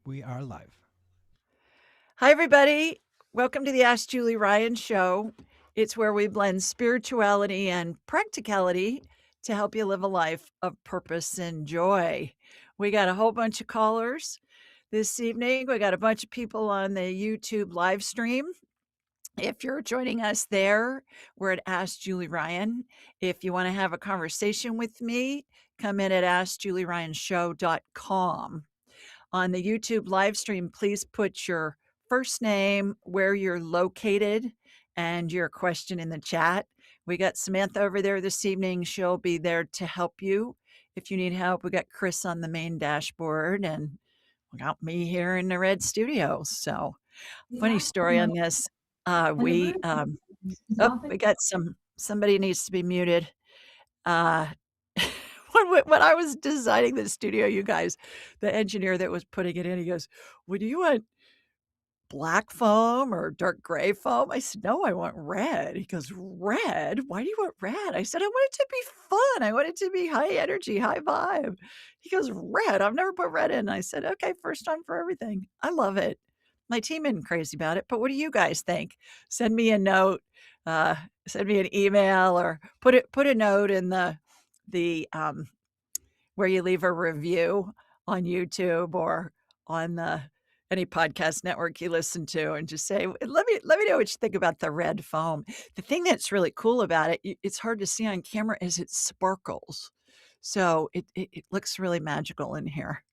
We are live. Hi, everybody. Welcome to the Ask Julie Ryan Show. It's where we blend spirituality and practicality to help you live a life of purpose and joy. We got a whole bunch of callers this evening. We got a bunch of people on the YouTube live stream. If you're joining us there, we're at Ask Julie Ryan. If you want to have a conversation with me, come in at askjulieryanshow.com. On the YouTube live stream, please put your first name, where you're located, and your question in the chat. We got Samantha over there this evening. She'll be there to help you. If you need help, we got Chris on the main dashboard, and we got me here in the red studio. So, funny story on this. We got somebody needs to be muted. Uh, when I was designing the studio, you guys, the engineer that was putting it in, he goes, "Well, do you want black foam or dark gray foam?" I said, "No, I want red." He goes, "Red? Why do you want red?" I said, "I want it to be fun. I want it to be high energy, high vibe." He goes, "Red? I've never put red in." I said, "Okay, first time for everything." I love it. My team isn't crazy about it, but what do you guys think? Send me a note, uh, send me an email, or put a note in the where you leave a review on YouTube or on any podcast network you listen to, and just say, let me know what you think about the red foam. The thing that's really cool about it, it's hard to see on camera, is it sparkles. So it looks really magical in here.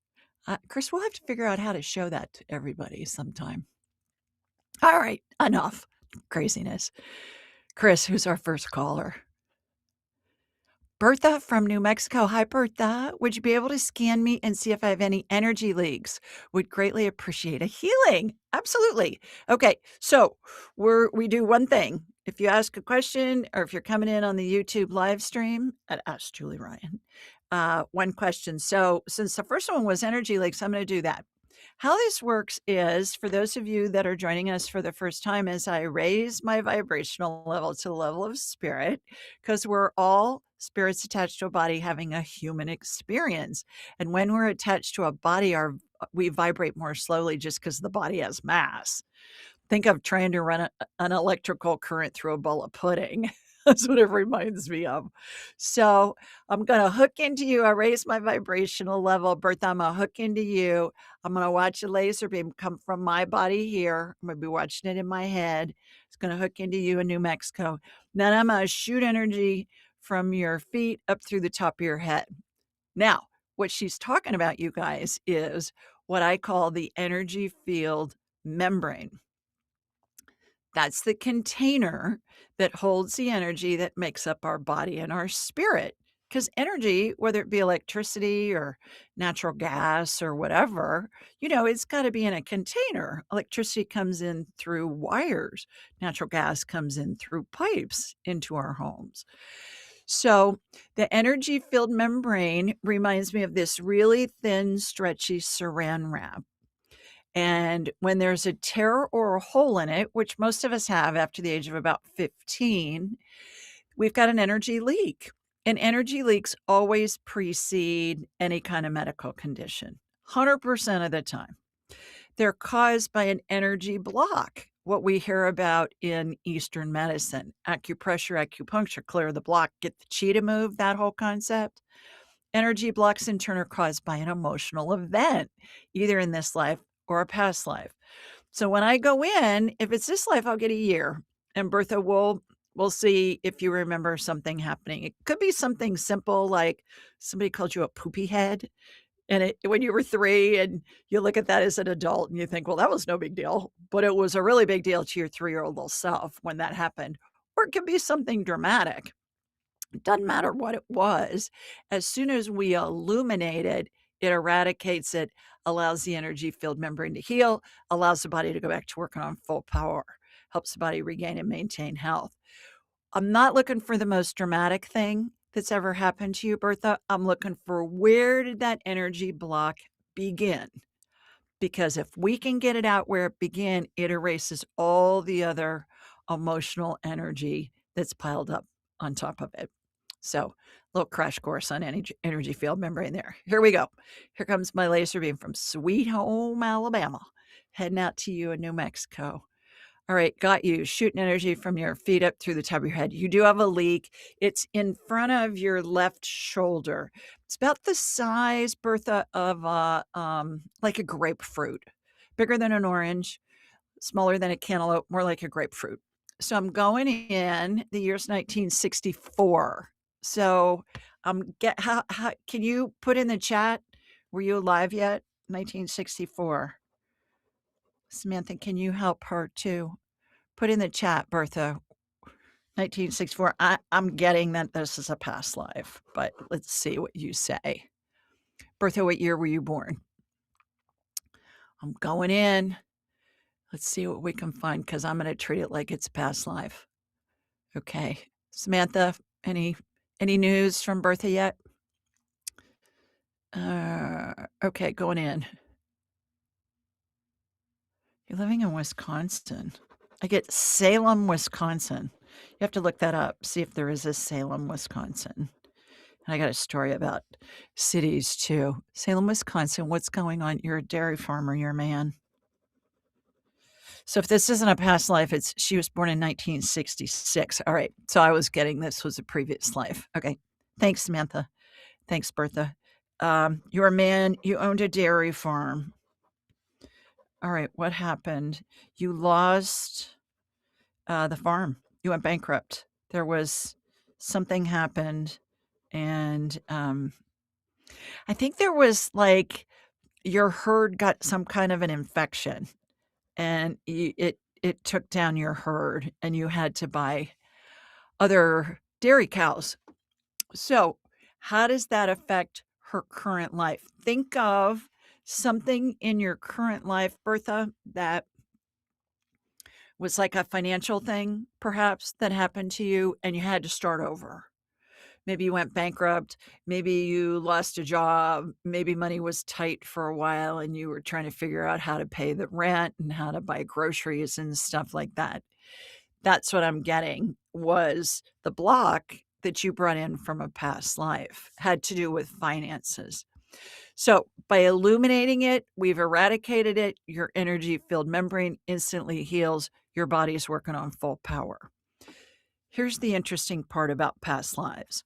Chris, we'll have to figure out how to show that to everybody sometime. All right, enough craziness. Chris, who's our first caller? Bertha from New Mexico. Hi, Bertha. Would you be able to scan me and see if I have any energy leaks? Would greatly appreciate a healing. Absolutely. Okay, so we do one thing. If you ask a question, or if you're coming in on the YouTube live stream at Ask Julie Ryan, one question. So since the first one was energy leaks, I'm going to do that. How this works is, for those of you that are joining us for the first time, as I raise my vibrational level to the level of spirit, because we're all spirits attached to a body having a human experience. And when we're attached to a body, we vibrate more slowly just because the body has mass. Think of trying to run an electrical current through a bowl of pudding. That's what it reminds me of. So I'm going to hook into you. I raise my vibrational level. Bertha, I'm going to hook into you. I'm going to watch a laser beam come from my body here. I'm going to be watching it in my head. It's going to hook into you in New Mexico. Then I'm going to shoot energy from your feet up through the top of your head. Now, what she's talking about, you guys, is what I call the energy field membrane. That's the container that holds the energy that makes up our body and our spirit. Because energy, whether it be electricity or natural gas or whatever, it's got to be in a container. Electricity comes in through wires, natural gas comes in through pipes into our homes. So the energy filled membrane reminds me of this really thin, stretchy saran wrap. And when there's a tear or a hole in it, which most of us have after the age of about 15, we've got an energy leak. And energy leaks always precede any kind of medical condition, 100% of the time. They're caused by an energy block, what we hear about in Eastern medicine. Acupressure, acupuncture, clear the block, get the chi to move, that whole concept. Energy blocks, in turn, are caused by an emotional event, either in this life or a past life. So when I go in, if it's this life, I'll get a year. And Bertha, we'll see if you remember something happening. It could be something simple, like somebody called you a poopy head. And when you were 3, and you look at that as an adult and you think, well, that was no big deal. But it was a really big deal to your 3-year-old little self when that happened. Or it could be something dramatic. It doesn't matter what it was. As soon as we illuminate it, it eradicates it, allows the energy field membrane to heal, allows the body to go back to working on full power, helps the body regain and maintain health. I'm not looking for the most dramatic thing that's ever happened to you, Bertha. I'm looking for, where did that energy block begin? Because if we can get it out where it began, it erases all the other emotional energy that's piled up on top of it. So, little crash course on energy field membrane there. Here we go. Here comes my laser beam from Sweet Home, Alabama, heading out to you in New Mexico. All right, got you. Shooting energy from your feet up through the top of your head. You do have a leak. It's in front of your left shoulder. It's about the size, Bertha, of like a grapefruit, bigger than an orange, smaller than a cantaloupe, more like a grapefruit. So I'm going in. The year's 1964. So how can you put in the chat? Were you alive yet? 1964. Samantha, can you help her too? Put in the chat, Bertha. 1964. I'm getting that this is a past life, but let's see what you say. Bertha, what year were you born? I'm going in. Let's see what we can find because I'm going to treat it like it's a past life. Okay. Samantha, any news from Bertha yet? Okay, going in. You're living in Wisconsin. I get Salem, Wisconsin. You have to look that up, see if there is a Salem, Wisconsin. And I got a story about cities too. Salem, Wisconsin, what's going on? You're a dairy farmer, you're a man. So if this isn't a past life, she was born in 1966. All right. So I was getting this was a previous life. Okay. Thanks, Samantha. Thanks, Bertha. You're a man, you owned a dairy farm. All right. What happened? You lost the farm. You went bankrupt. There was something happened. And I think there was like your herd got some kind of an infection and it took down your herd and you had to buy other dairy cows. So, how does that affect her current life? Think of something in your current life, Bertha, that was like a financial thing, perhaps, that happened to you and you had to start over. Maybe you went bankrupt. Maybe you lost a job. Maybe money was tight for a while and you were trying to figure out how to pay the rent and how to buy groceries and stuff like that. That's what I'm getting was the block that you brought in from a past life had to do with finances. So by illuminating it, we've eradicated it. Your energy field membrane instantly heals. Your body's working on full power. Here's the interesting part about past lives.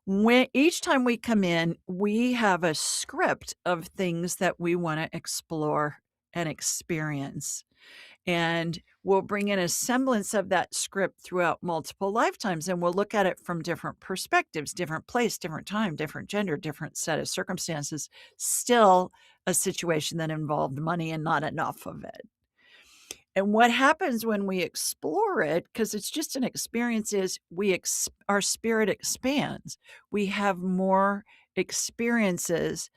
When each time we come in, we have a script of things that we want to explore and experience. And we'll bring in a semblance of that script throughout multiple lifetimes. And we'll look at it from different perspectives, different place, different time, different gender, different set of circumstances, still a situation that involved money and not enough of it. And what happens when we explore it, because it's just an experience, is our spirit expands. We have more experiences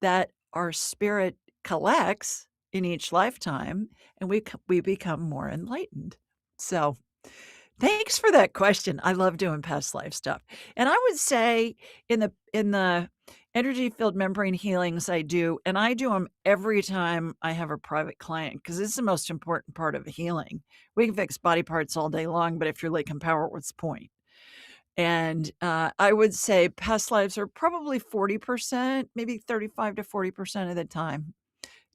that our spirit collects in each lifetime, and we become more enlightened. So, thanks for that question. I love doing past life stuff. And I would say in the energy field membrane healings I do, and I do them every time I have a private client because it's the most important part of healing. We can fix body parts all day long, but if you're lacking power, what's the point? And I would say past lives are probably 40%, maybe 35 to 40% of the time.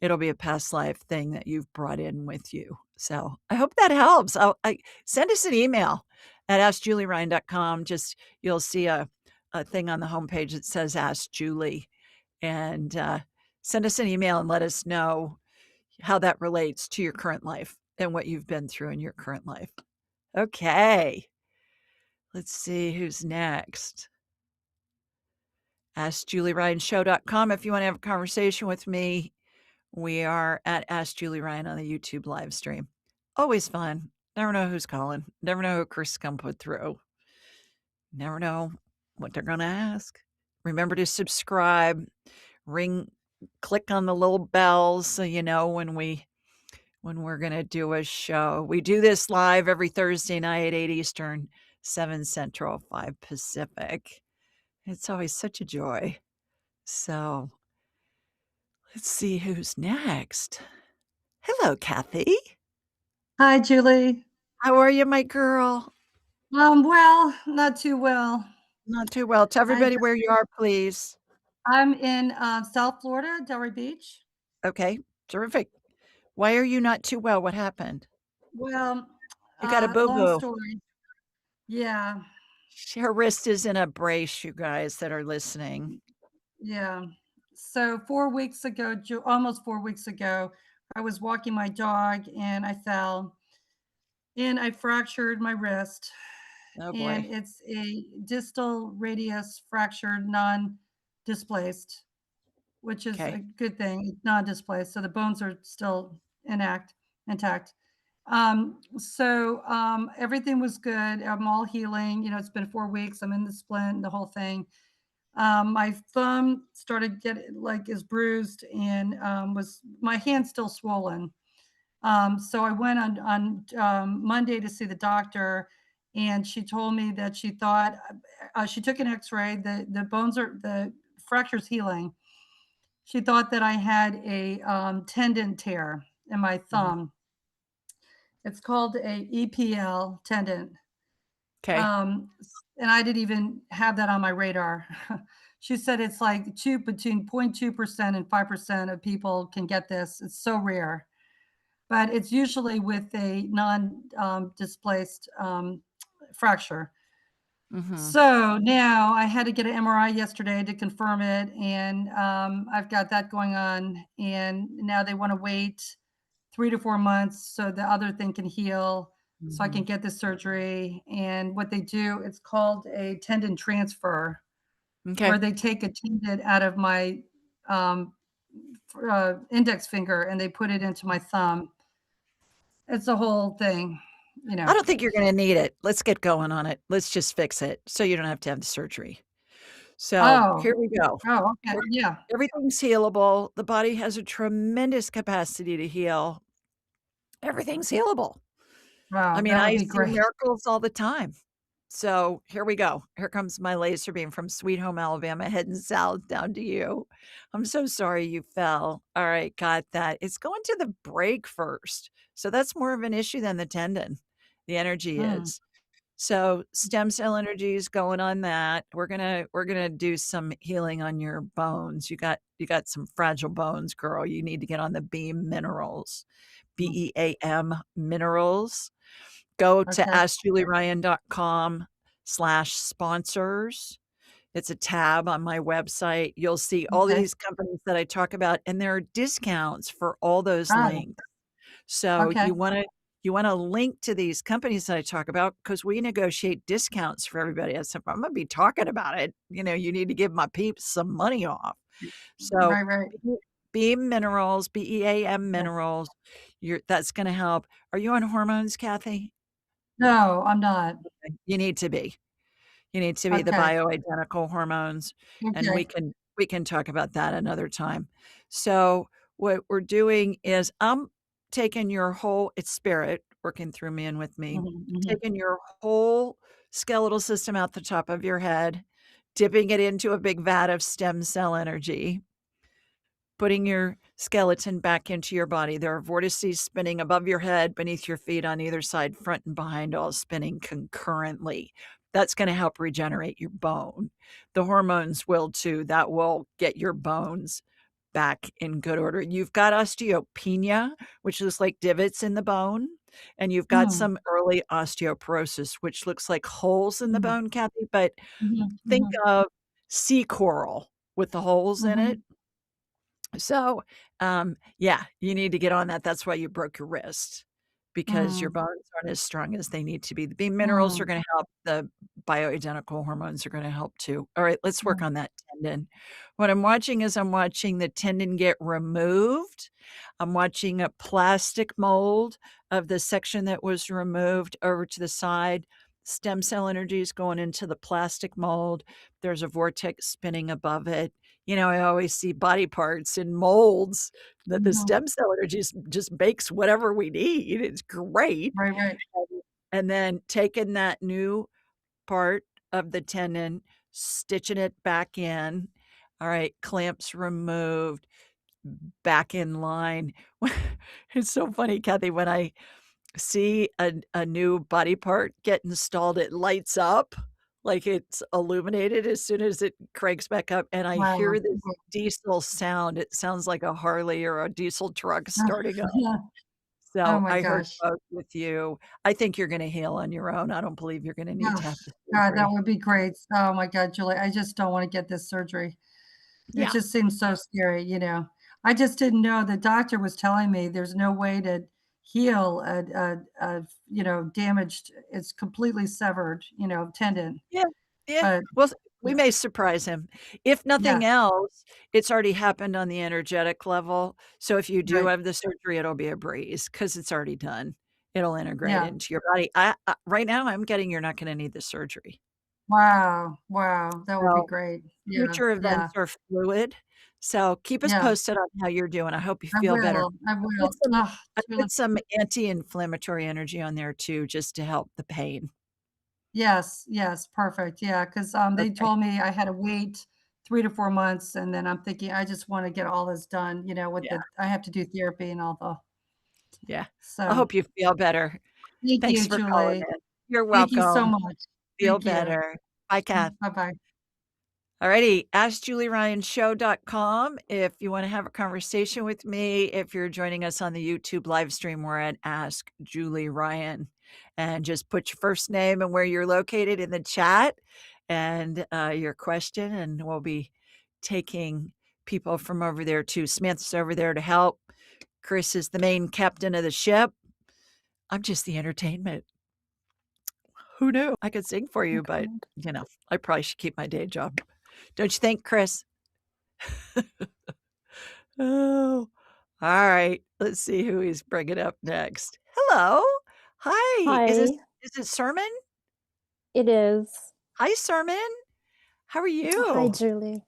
It'll be a past life thing that you've brought in with you. So I hope that helps. Send us an email at askjulieryan.com. Just you'll see a thing on the homepage that says Ask Julie. And send us an email and let us know how that relates to your current life and what you've been through in your current life. Okay. Let's see who's next. AskJulieRyanShow.com if you want to have a conversation with me. We are at Ask Julie Ryan on the YouTube live stream. Always fun. Never know who's calling. Never know who Chris is going to put through. Never know what they're going to ask. Remember to subscribe. Click on the little bells so you know when we're going to do a show. We do this live every Thursday night at 8 Eastern, 7 Central, 5 Pacific. It's always such a joy. So let's see who's next. Hello, Kathy. Hi, Julie. How are you, my girl? Well, not too well. Not too well. Tell I everybody where you are, please. I'm in, South Florida, Delray Beach. Okay, terrific. Why are you not too well? What happened? Well, You got a long boo-boo. story. Yeah, Her wrist is in a brace, you guys that are listening. yeah. So 4 weeks ago, almost 4 weeks ago, I was walking my dog and I fell and I fractured my wrist, Oh, and boy. it's a distal radius fractured, non-displaced, which is a Okay. good thing. It's non-displaced, so the bones are still intact. Everything was good. I'm all healing. It's been 4 weeks. I'm in the splint, the whole thing. My thumb started getting like is bruised and was my hand still swollen. So I went on Monday to see the doctor, and she told me that she thought she took an X-ray. The fracture's healing. She thought that I had a tendon tear in my Mhm. thumb. It's called a EPL tendon. 'Kay. And I didn't even have that on my radar. She said it's like between 0.2% and 5% of people can get this. It's so rare, but it's usually with a displaced fracture. Mhm. So now I had to get an MRI yesterday to confirm it, and I've got that going on. And now they want to wait 3 to 4 months so the other thing can heal, so I can Mhm. get the surgery. And what they do, it's called a tendon transfer, Okay. where they take a tendon out of my um, index finger and they put it into my thumb. It's a whole thing, you I know. don't think you're gonna need it. Let's get going on it. Let's just fix it so you don't have to have the surgery. So, Oh, here we go. oh, okay, Here yeah. everything's healable. The body has a tremendous capacity to heal. Everything's healable. I Wow, mean, that would I be see great. miracles all the time. So, here we go. Here comes my laser beam from Sweet Home Alabama heading south down to you. I'm so sorry you fell. All right, got that. It's going to the break first. So that's more of an issue than the tendon. The energy Mm, is. So, stem cell energy is going on that. We're gonna do some healing on your bones. You got some fragile bones, girl. You need to get on the Beam Minerals, mm, BEAM Minerals. Go to okay, askjulieryan.com/sponsors. It's a tab on my website. You'll see all okay. these companies that I talk about, and there are discounts for all those Oh, links. So okay. you wanna link to these companies that I talk about because we negotiate discounts for everybody. I said, "If I'm gonna be talking about it, you need to give my peeps some money off." So, Right, right. Beam Minerals, BEAM Yeah. Minerals, that's gonna help. Are you on hormones, Kathy? No, I'm not. You need to be. You need to be the Okay, bioidentical hormones, and we okay. can we can talk about that another time. So, what we're doing is I'm taking your whole it's spirit working through me and with me, Mhm, mhm. taking your whole skeletal system out the top of your head, dipping it into a big vat of stem cell energy, putting your skeleton back into your body. There are vortices spinning above your head, beneath your feet, on either side, front and behind, all spinning concurrently. That's going to help regenerate your bone. The hormones will too. That will get your bones back in good order. You've got osteopenia, which looks like divots in the bone, and you've got Mm, some early osteoporosis, which looks like holes in the mm, bone, Kathy. But mhm, think mhm, of sea coral with the holes in it. mhm, So, yeah, you need to get on that. That's why you broke your wrist because your mm, bones aren't as strong as they need to be. The B minerals are mm, gonna help, the bioidentical hormones are gonna help too. All right, let's work mm, on that tendon. What I'm watching is I'm watching the tendon get removed. I'm watching a plastic mold of the section that was removed over to the side. Stem cell energy is going into the plastic mold. There's a vortex spinning above it. I always see body parts in molds that the mhm. stem cell energy just makes whatever we need. It's great. Right, right. And then taking that new part of the tendon, stitching it back in. All right, clamps removed, back in line. It's so funny, Kathy, when I see a new body part get installed, it lights up like it's illuminated as soon as it cranks back up, and I Wow. hear this diesel sound. It sounds like a Harley or a diesel truck starting up. Oh So, my I heard gosh. both with you. I think you're gonna heal on your own. I don't believe you're gonna need Oh, to have the God, that surgery. would be great. Oh my god, Julie, I just don't wanna get this surgery. It Yeah. just seems so scary, you know? I just didn't know the doctor was telling me there's no way to heal damaged it's completely severed, tendon, Yeah, yeah. but Well, we may surprise him. If nothing yes, else, it's already happened on the energetic level, so if you do right. have the surgery, it'll be a breeze because it's already done. It'll integrate Yeah. into your body. I right now, I'm getting you're not gonna need the surgery. Wow, wow, that would be So, great. Yeah, future yeah, events are fluid, so keep us yeah. posted on how you're doing. I hope you I feel better. will, I Put will. some Oh, I Julie. put some anti-inflammatory energy on there too just to help the pain. Yes, yes, perfect, yeah, 'cause, they Okay. told me I had to wait 3 to 4 months, and then I'm thinking, I just wanna get all this done, with Yeah, the I have to do therapy and all the yeah. I so hope you feel better. thank Thanks you, for calling Julie. in. You're Thank you so welcome. much. Feel Thank you. better. Bye, Kath. Bye-bye. Alrighty, AskJulieRyanShow.com if you wanna have a conversation with me. If you're joining us on the YouTube live stream, we're at Ask Julie Ryan. And just put your first name and where you're located in the chat and, your question, and we'll be taking people from over there too. Smith's over there to help. Chris is the main captain of the ship. I'm just the entertainment. Who knew? I could sing for Oh you, but, god. I probably should keep my day job. Don't you think, Chris? Oh, alright. Let's see who he's bringing up next. Hello. Hi. Hi, Is it Sermin? it is. Hi, Sermin. How are Hi, you? Julie.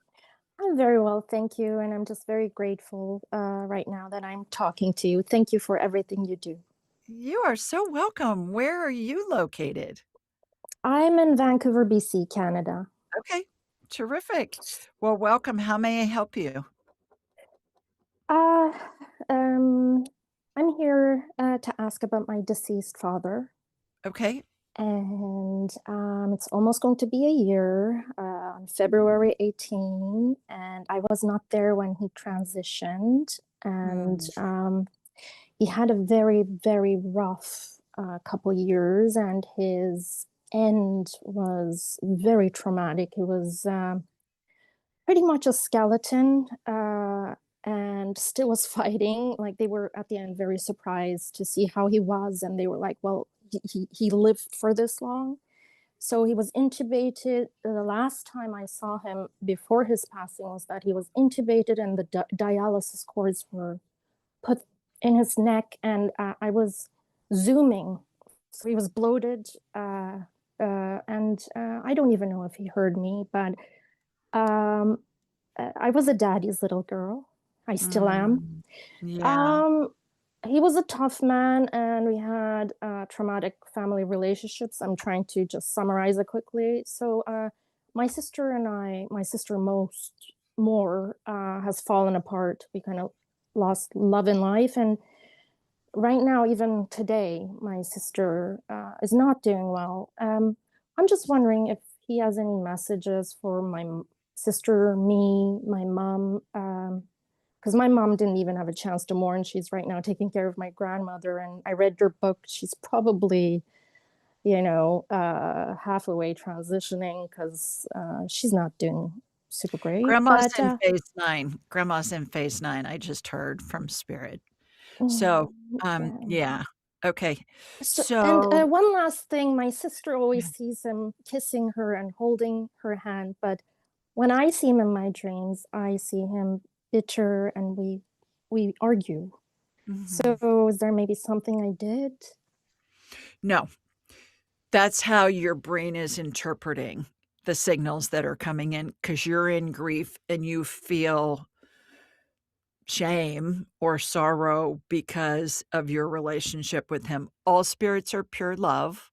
I'm very well, thank you, and I'm just very grateful right now that I'm talking to you. Thank you for everything you do. You are so welcome. Where are you located? I'm in Vancouver, BC, Canada. Okay. Terrific. Well, welcome. How may I help you? Uh, um, I'm here to ask about my deceased father, Okay. and it's almost going to be a year on February 18, and I was not there when he transitioned, and Mm, he had a very, very rough couple years, and his end was very traumatic. He was pretty much a skeleton and still was fighting. Like they were at the end very surprised to see how he was, and they were like, "Well, he lived for this long." So he was intubated. The last time I saw him before his passing was that he was intubated, and the dialysis cords were put in his neck, and I was zooming. So he was bloated, and I don't even know if he heard me, but um, I was a daddy's little girl. I still am. mm. Yeah. Um, he was a tough man, and we had traumatic family relationships. I'm trying to just summarize it quickly. So, my sister and I, my sister most more, has fallen apart. We kind of lost love in life, and right now, even today, my sister is not doing well. I'm just wondering if he has any messages for my sister, me, my mom, because my mom didn't even have a chance to mourn. She's right now taking care of my grandmother, and I read your book. She's probably, halfway transitioning because she's not doing super great. Grandma's But in phase 9. Grandma's in phase 9. I just heard from spirit. So, yeah. yeah. Okay. So, and So one last thing, my sister always sees him kissing her and holding her hand, but when I see him in my dreams, I see him bitter, and we argue. mhm. So, is there maybe something I did? No, that's how your brain is interpreting the signals that are coming in because 'cause you're in grief and you feel shame or sorrow because of your relationship with him. All spirits are pure love,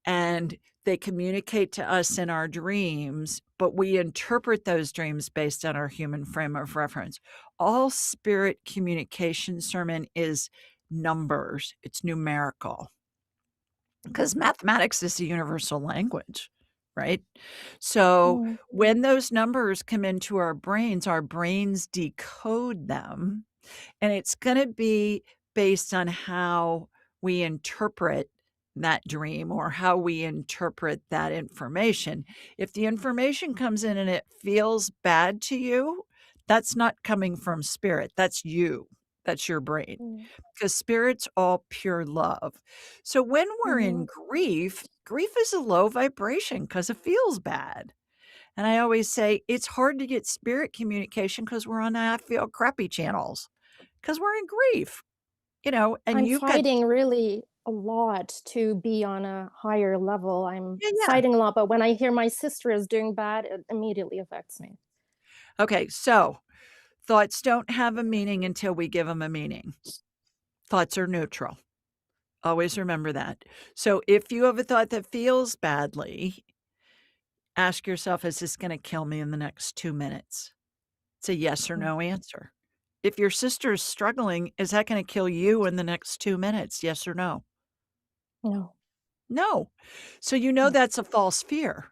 and they communicate to us in our dreams, but we interpret those dreams based on our human frame of reference. All spirit communication sermon is numbers, it's numerical because mathematics is the universal language. right? So Mm, when those numbers come into our brains decode them, and it's going to be based on how we interpret that dream or how we interpret that information. If the information comes in and it feels bad to you, that's not coming from spirit. That's you. That's your brain. mm, Because spirit's all pure love. So when we're mhm, in grief, grief is a low vibration because it feels bad. And I always say it's hard to get spirit communication because we're on I feel crappy channels because we're in grief, and I'm you've got fighting really a lot to be on a higher level. I'm yeah, yeah. fighting a lot, but when I hear my sister is doing bad, it immediately affects me. Okay, so thoughts don't have a meaning until we give them a meaning. Thoughts are neutral. Always remember that. So if you have a thought that feels badly, ask yourself, is this going to kill me in the next 2 minutes? It's a yes or Mm, no answer. If your sister is struggling, is that going to kill you in the next 2 minutes? Yes or no? no, No. So no, that's a false fear.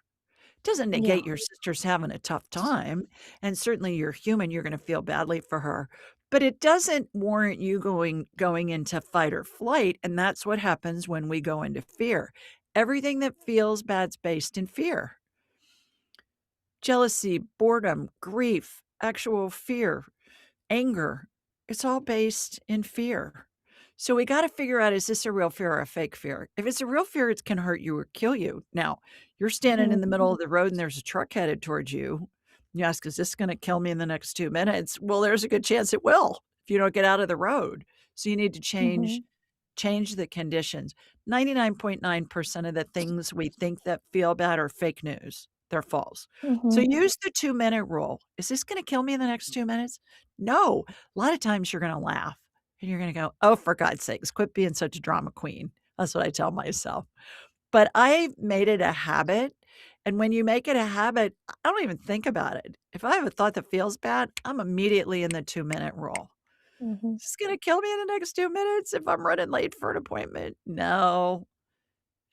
Doesn't yeah, negate your sister's having a tough time, and certainly you're human, you're gonna feel badly for her, but it doesn't warrant you going into fight or flight, and that's what happens when we go into fear. Everything that feels bad's based in fear. Jealousy, boredom, grief, actual fear, anger, it's all based in fear. So we gotta figure out, is this a real fear or a fake fear? If it's a real fear, it can hurt you or kill you. Now, you're standing in mhm, the middle of the road and there's a truck headed towards you. You ask, "Is this gonna kill me in the next 2 minutes?" Well, there's a good chance it will if you don't get out of the road. So you need to change mhm, change the conditions. 99.9% of the things we think that feel bad are fake news. They're false. So mhm, use the 2-minute rule. Is this gonna kill me in the next 2 minutes? No. A lot of times you're gonna laugh and you're gonna go, "Oh, for God's sakes, quit being such a drama queen." That's what I tell myself. But I made it a habit, and when you make it a habit, I don't even think about it. If I have a thought that feels bad, I'm immediately in the 2-minute rule. mhm. Is this gonna kill me in the next 2 minutes if I'm running late for an appointment? No.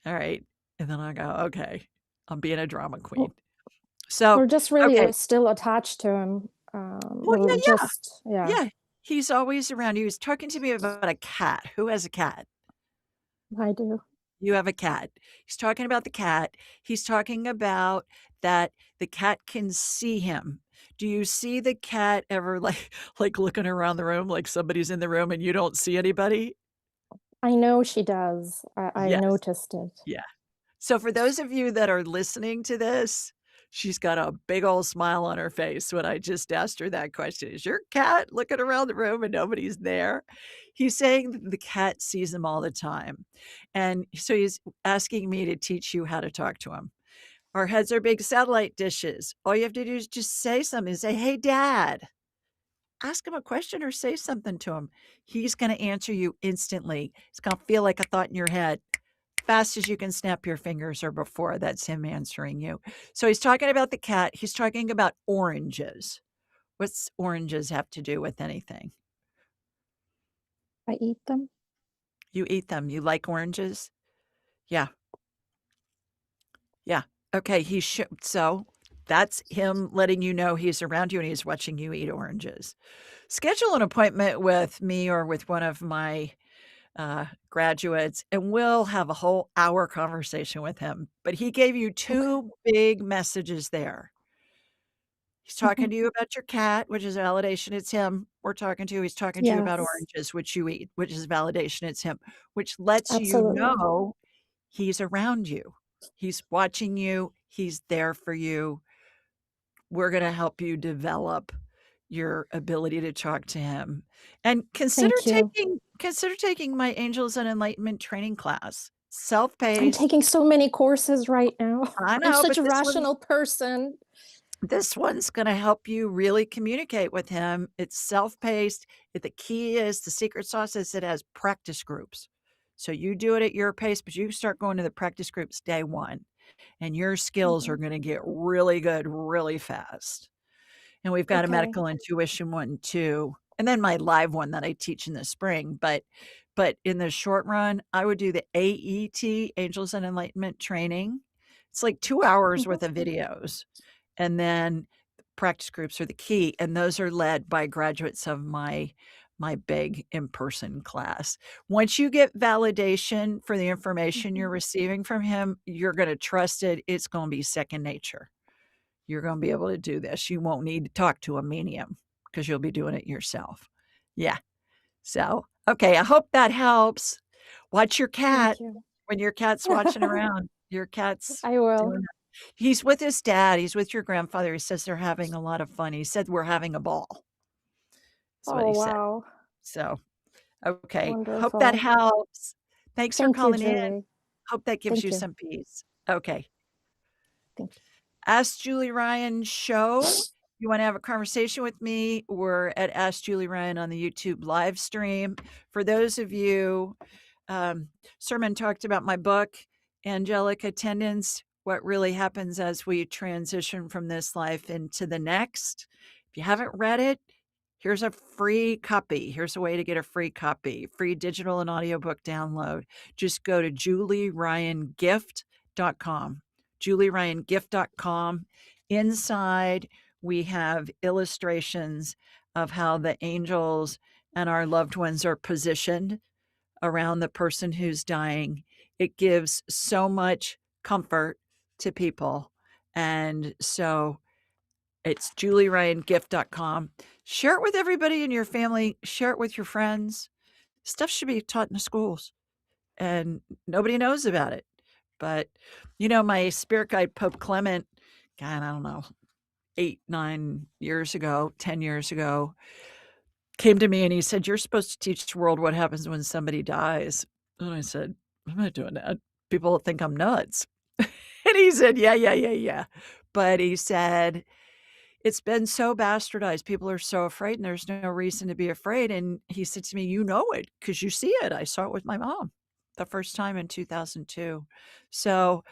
Alright. And then I go, "Okay, I'm being a drama queen." Well, So, we're just really okay. still attached to him. Well, We're yeah, just, yeah, yeah. He's always around. He was talking to me about a cat. Who has a cat? I do. You have a cat. He's talking about the cat. He's talking about that the cat can see him. Do you see the cat ever, like like, looking around the room like somebody's in the room and you don't see anybody? I know she does. I Yes. noticed it. Yeah. So for those of you that are listening to this, she's got a big old smile on her face when I just asked her that question. Is your cat looking around the room and nobody's there? He's saying that the cat sees him all the time. And so he's asking me to teach you how to talk to him. Our heads are big satellite dishes. All you have to do is just say something. Say, "Hey, Dad." Ask him a question or say something to him. He's going to answer you instantly. It's going to feel like a thought in your head fast as you can snap your fingers or before. That's him answering you. So he's talking about the cat. He's talking about oranges. What's oranges have to do with anything? I eat them. You eat them. You like oranges? Yeah. Yeah. Okay. So that's him letting you know he's around you and he's watching you eat oranges. Schedule an appointment with me or with one of my graduates, and we'll have a whole hour conversation with him. But he gave you Okay. 2 big messages there. He's talking Mhm. to you about your cat, which is validation, it's him we're talking to. He's talking to you about Yes, oranges, which you eat, which is validation, it's him, which lets you absolutely. know he's around you. He's watching you, he's there for you. We're gonna help you develop your ability to talk to him. And Thank you. consider taking my Angels and Enlightenment training class. I'm Self-paced. taking so many courses right now. I I'm know, such but a rational person. this one's gonna help you really communicate with him. It's self-paced. The key is the secret sauce is it has practice groups. So you do it at your pace, but you start going to the practice groups day 1, and your skills are Mhm. gonna get really good really fast. And we've got a Okay. medical intuition one too, and then my live one that I teach in the spring, but in the short run, I would do the AET, Angels and Enlightenment training, It's like 2 hours worth of videos, and then practice groups are the key, and those are led by graduates of my big in-person class. Once you get validation for the information you're receiving from him, you're gonna trust it. It's gonna be second nature. You're gonna be able to do this. You won't need to talk to a medium because you'll be doing it yourself. Yeah. So, okay, I hope that helps. Watch your cat Thank you. when your cat's watching around. Your cat's I will. doing that. He's with his dad. He's with your grandfather. He says they're having a lot of fun. He said, "We're having a ball." That's what Oh, he said. wow. So, okay, hope that Wonderful. helps. Thanks for Thank you, calling in. Julie. Hope that gives Thank you you. some peace. Okay. Thank you. Ask Julie Ryan Show. You wanna have a conversation with me, we're at Ask Julie Ryan on the YouTube live stream. For those of you, Sermin talked about my book, Angelic Attendants, what really happens as we transition from this life into the next. If you haven't read it, here's a free copy. Here's a way to get a free copy, free digital and audiobook download. Just go to julieryangift.com, julieryangift.com. Inside, we have illustrations of how the angels and our loved ones are positioned around the person who's dying. It gives so much comfort to people. And so it's julieryangift.com. Share it with everybody in your family, share it with your friends. Stuff should be taught in the schools, and nobody knows about it. But, my spirit guide, Pope Clement, God, I don't know, 8, 9 years ago, 10 years ago, came to me and he said, "You're supposed to teach the world what happens when somebody dies." And I said, "I'm not doing that. People will think I'm nuts." And he said, "Yeah, yeah, yeah, yeah." But he said, "It's been so bastardized. People are so afraid, and there's no reason to be afraid." And he said to me, "You know it because you see it. I saw it with my mom the first time in 2002." So,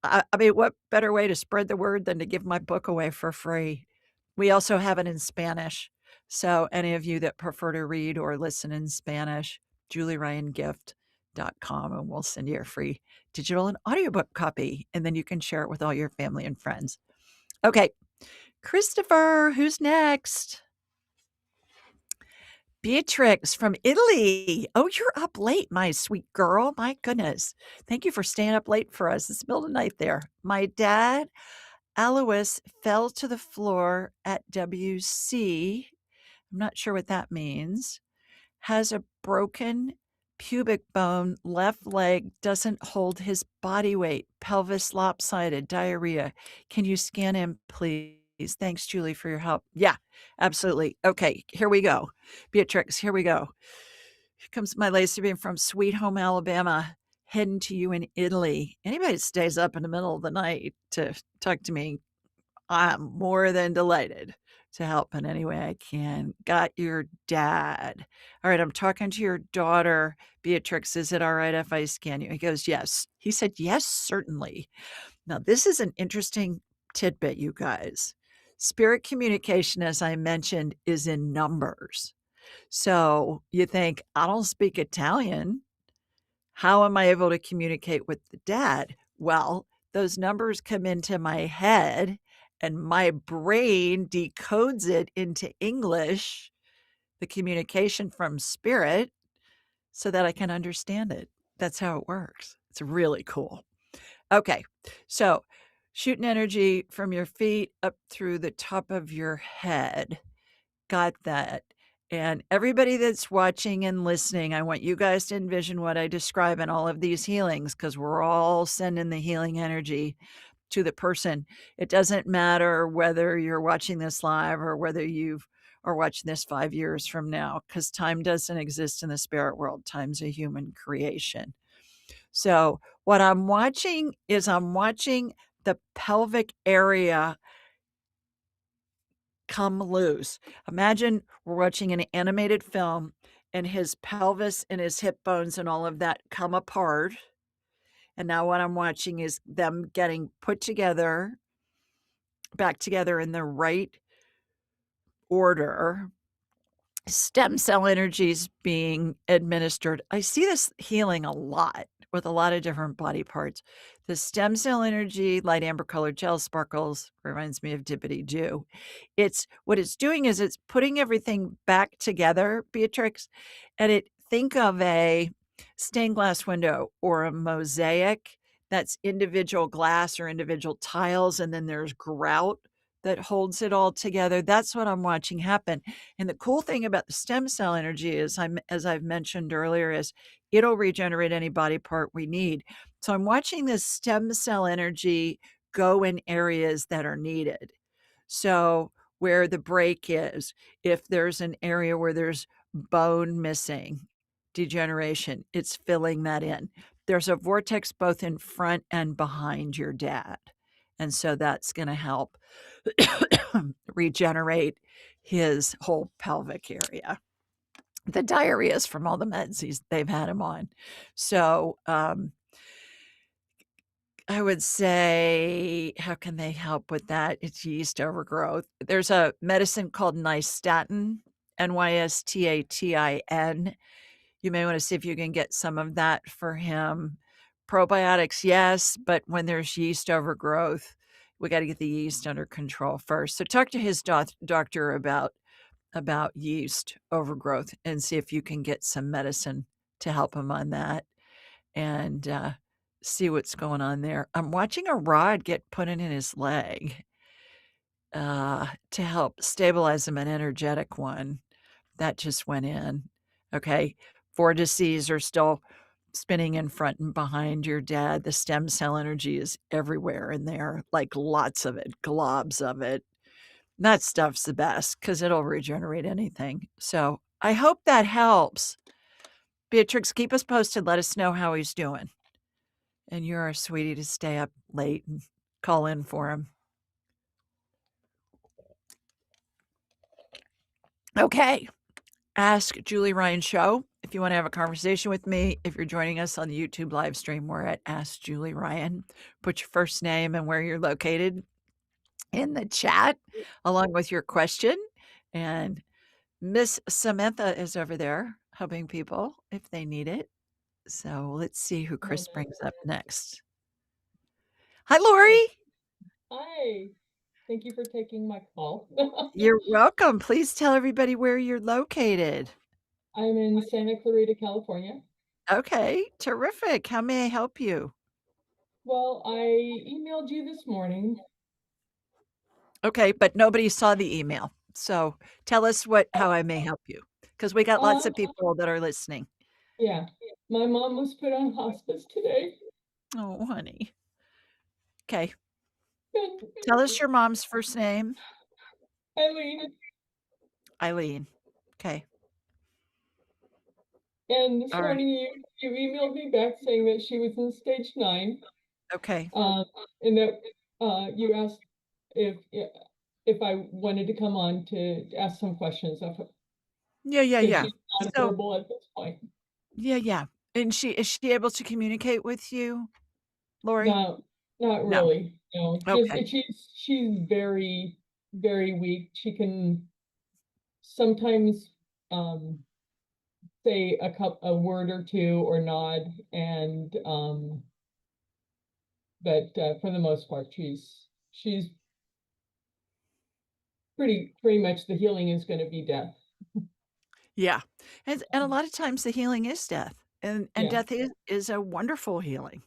I mean, what better way to spread the word than to give my book away for free? We also have it in Spanish. So any of you that prefer to read or listen in Spanish, julieryangift.com, and we'll send you a free digital and audiobook copy, and then you can share it with all your family and friends. Okay, Christopher, who's next? Beatrix from Italy. Oh, you're up late, my sweet girl. My goodness. Thank you for staying up late for us. It's the middle of the night there. My dad, Alois, fell to the floor at WC. I'm not sure what that means. Has a broken pubic bone, left leg doesn't hold his body weight, pelvis lopsided, diarrhea. Can you scan him, please? Thanks, Julie, for your help. Yeah, absolutely. Okay, here we go. Beatrix, here we go. Here comes my laser beam from Sweet Home, Alabama, heading to you in Italy. Anybody that stays up in the middle of the night to talk to me, I'm more than delighted to help in any way I can. Got your dad. All right, I'm talking to your daughter, Beatrix. Is it all right if I scan you? He goes, yes. He said, yes, certainly. Now, this is an interesting tidbit, you guys. Spirit communication, as I mentioned, is in numbers. So you think, I don't speak Italian. How am I able to communicate with the dad? Well, those numbers come into my head and my brain decodes it into English, the communication from spirit, so that I can understand it. That's how it works. It's really cool. Okay, so shooting energy from your feet up through the top of your head. Got that. And everybody that's watching and listening, I want you guys to envision what I describe in all of these healings because we're all sending the healing energy to the person. It doesn't matter whether you're watching this live or whether you are watching this 5 years from now because time doesn't exist in the spirit world. Time's a human creation. So what I'm watching is the pelvic area come loose. Imagine we're watching an animated film and his pelvis and his hip bones and all of that come apart. And now what I'm watching is them getting put together, back together in the right order. Stem cell energies being administered. I see this healing a lot with a lot of different body parts. The stem cell energy, light amber colored gel sparkles, reminds me of Dippity Doo. It's what it's doing is it's putting everything back together, Beatrix, and think of a stained glass window or a mosaic that's individual glass or individual tiles, and then there's grout that holds it all together. That's what I'm watching happen. And the cool thing about the stem cell energy is, as I've mentioned earlier, is it'll regenerate any body part we need. So I'm watching this stem cell energy go in areas that are needed. So where the break is, if there's an area where there's bone missing, degeneration, it's filling that in. There's a vortex both in front and behind your dad. And so that's going to help regenerate his whole pelvic area. The diarrhea is from all the meds they've had him on. So I would say, how can they help with that? It's yeast overgrowth. There's a medicine called nystatin, Nystatin. You may want to see if you can get some of that for him. Probiotics, yes, but when there's yeast overgrowth, we got to get the yeast under control first. So talk to his doctor about yeast overgrowth and see if you can get some medicine to help him on that, and see what's going on there. I'm watching a rod get put in his leg to help stabilize him, an energetic one that just went in. Okay. Vortices are still spinning in front and behind your dad. The stem cell energy is everywhere in there, like lots of it, globs of it. That stuff's the best because it'll regenerate anything. So I hope that helps. Beatrix, keep us posted. Let us know how he's doing. And you're a sweetie to stay up late and call in for him. Okay. Ask Julie Ryan Show. If you want to have a conversation with me, if you're joining us on the YouTube live stream, we're at Ask Julie Ryan. Put your first name and where you're located in the chat along with your question. And Miss Samantha is over there helping people if they need it. So let's see who Chris brings up next. Hi, Lori. Hi. Thank you for taking my call. You're welcome. Please tell everybody where you're located. I'm in Santa Clarita, California. Okay, terrific. How may I help you? Well, I emailed you this morning. Okay, but nobody saw the email. So tell us how I may help you, because we got lots of people that are listening. Yeah, my mom was put on hospice today. Oh, honey. Okay. Tell us your mom's first name. Eileen. Eileen. Okay. And this morning you emailed me back saying that she was in stage 9. Okay. And that you asked if I wanted to come on to ask some questions of her. Yeah. She's not verbal at this point. Yeah. And is she able to communicate with you, Lori? No, not really. No. Okay. She's very, very weak. She can sometimes say a word or two or nod, and but for the most part, she's pretty much the healing is going to be death. Yeah, and a lot of times the healing is death, and Yeah. death is a wonderful healing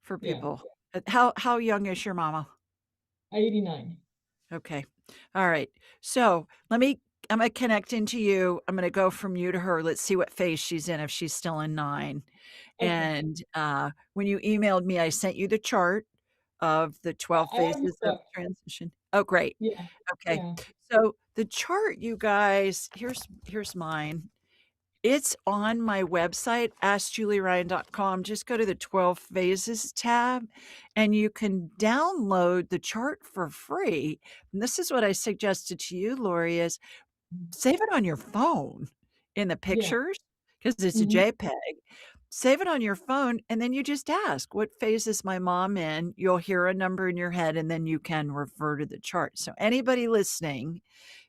for Yeah. people. How young is your mama? 89. Okay. All right. So I'm going to connect into you. I'm going to go from you to her. Let's see what phase she's in, if she's still in 9. Okay. And when you emailed me, I sent you the chart of the 12 phases of transition. Oh, great. Yeah. Okay. Yeah. So the chart, you guys, here's mine. It's on my website, askjulieryan.com. Just go to the 12 phases tab and you can download the chart for free. And this is what I suggested to you, Lori, is save it on your phone in the pictures, because it's a JPEG. Save it on your phone, and then you just ask, what phase is my mom in? You'll hear a number in your head, and then you can refer to the chart. So anybody listening,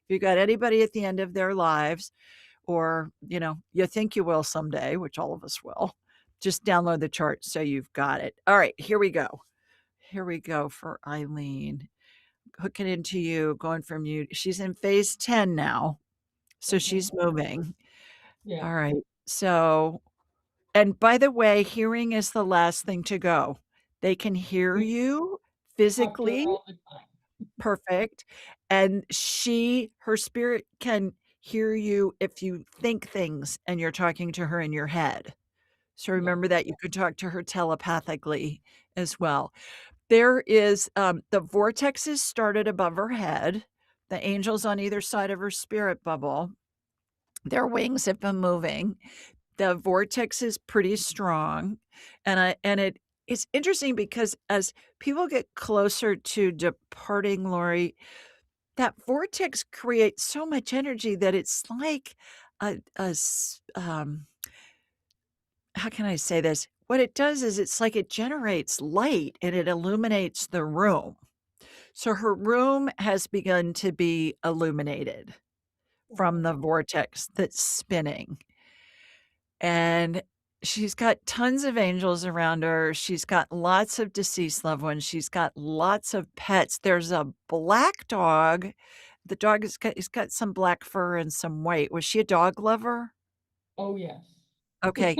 if you've got anybody at the end of their lives, or, you think you will someday, which all of us will, Just download the chart so you've got it. All right, here we go. Here we go for Eileen. Hooking into you, going from you. She's in phase 10 now. So Okay. she's moving. Yeah. All right. So, and by the way, hearing is the last thing to go. They can hear We you talk to her physically. all the time. Perfect. And her spirit can hear you if you think things and you're talking to her in your head. So Yeah. remember that you could talk to her telepathically as well. There is the vortexes started above her head, the angels on either side of her spirit bubble. Their wings have been moving. The vortex is pretty strong. It's interesting because as people get closer to departing, Lori, that vortex creates so much energy that it's like how can I say this? What it does is it's like it generates light and it illuminates the room. So her room has begun to be illuminated from the vortex that's spinning. And she's got tons of angels around her. She's got lots of deceased loved ones. She's got lots of pets. There's a black dog. The dog he's got some black fur and some white. Was she a dog lover? Oh, yes. Okay.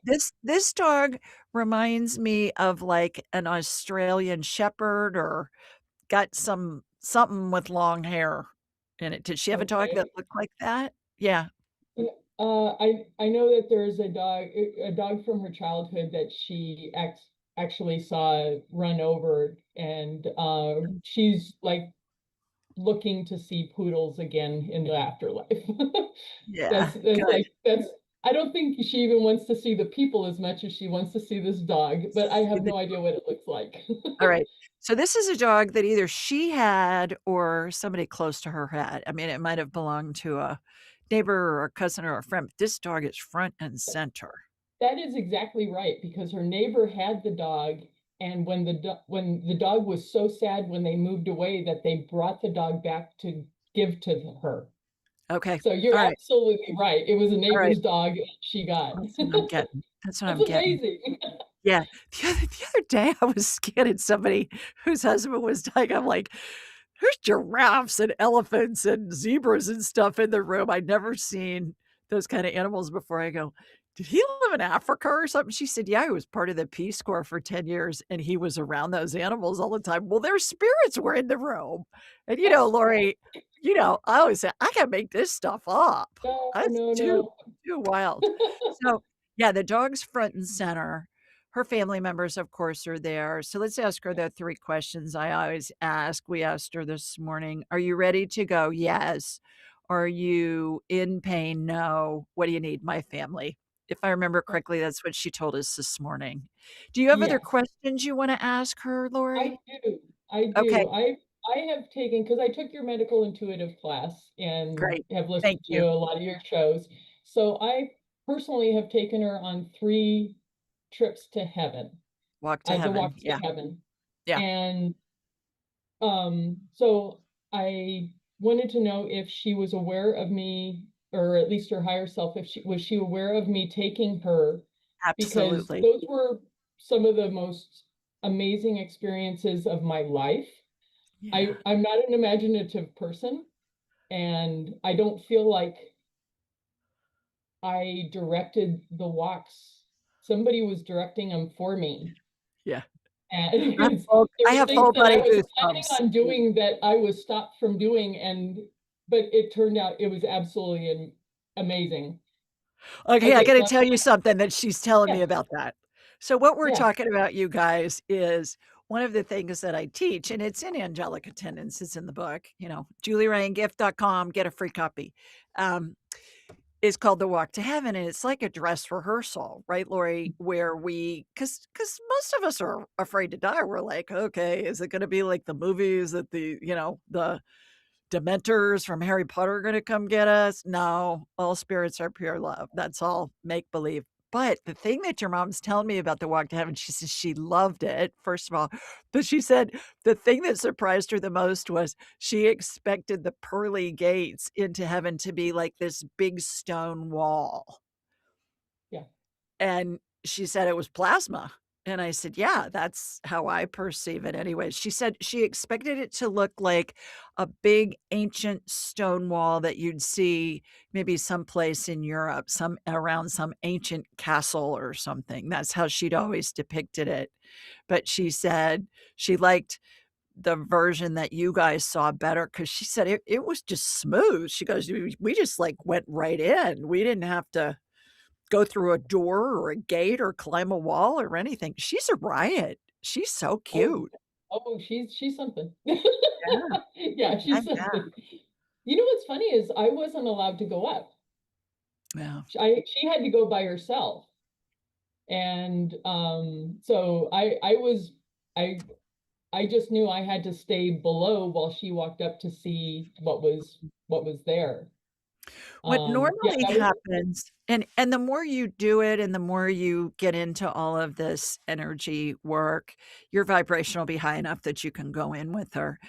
This dog reminds me of like an Australian shepherd or got something with long hair in it. Did she have a dog that Okay. looked like that? Yeah. Yeah, I know that there is a dog from her childhood that she actually saw run over, and she's like looking to see poodles again in the afterlife. Yeah, That's good. like that's I don't think she even wants to see the people as much as she wants to see this dog, but I have no idea what it looks like. All right. So this is a dog that either she had or somebody close to her had. I mean, it might have belonged to a neighbor or a cousin or a friend. But this dog is front and center. That is exactly right, because her neighbor had the dog, and when the dog was so sad when they moved away that they brought the dog back to give to her. Okay. So you're All right. absolutely right. It was a All right. neighbor's dog she got. That's what I'm getting. That's what That's I'm getting. amazing. Yeah. The other day, I was scanning somebody whose husband was dying. I'm like, there's giraffes and elephants and zebras and stuff in the room. I'd never seen those kind of animals before. I go, did he live in Africa or something? She said, yeah, he was part of the Peace Corps for 10 years and he was around those animals all the time. Well, their spirits were in the room. And, That's Lori, I always say, I can make this stuff up. no, That's no, too, no. too wild. So, yeah, the dog's front and center. Her family members, of course, are there. So let's ask her the 3 questions I always ask. We asked her this morning, are you ready to go? Yes. Are you in pain? No. What do you need? My family. If I remember correctly, that's what she told us this morning. Do you have other Yes, questions you want to ask her, I Lori? do. I Okay, do. I have taken, because I took your medical intuitive class and great. have listened Thank to you. a lot of your shows. So I personally have taken her on 3 trips to heaven, Walk to the heaven. walks to Yeah. heaven. Yeah. And so I wanted to know if she was aware of me, or at least her higher self, if she was aware of me taking her, because Absolutely. those were some of the most amazing experiences of my life. Yeah. I'm not an imaginative person, and I don't feel like I directed the walks. Somebody was directing them for me. Yeah. And I there were have things full that I body was planning goosebumps. on doing that I was stopped from doing, but it turned out it was absolutely amazing. Okay, I Okay, gotta so tell you something that she's telling me yes, about that. So what we're yes, talking about, you guys, is one of the things that I teach, and it's in angelic attendance, it's in the book, julieryangift.com, get a free copy. Is called The Walk to Heaven, and it's like a dress rehearsal, right, Lori? Where because most of us are afraid to die. We're like, okay, is it gonna be like the movies that the Dementors from Harry Potter are gonna come get us? No, all spirits are pure love. That's all make believe. But the thing that your mom's telling me about the walk to heaven, she says she loved it, first of all. But she said the thing that surprised her the most was she expected the pearly gates into heaven to be like this big stone wall. yeah, And she said it was plasma. And I said, "Yeah, that's how I perceive it anyway." She said she expected it to look like a big ancient stone wall that you'd see maybe someplace in Europe, some around some ancient castle or something. That's how she'd always depicted it. But she said she liked the version that you guys saw better because she said it was just smooth. She goes, We just, like, went right in. We didn't have to go through a door or a gate or climb a wall or anything. She's a riot. She's so Oh, cute. oh, she's something. Yeah, Yeah, yeah, she's something. You know what's funny is I wasn't allowed to go up. yeah. She had to go by herself. And so I I just knew I had to stay below while she walked up to see what was there. What Yeah, normally that was happens and the more you do it and the more you get into all of this energy work, your vibration will be high enough that you can go in with her.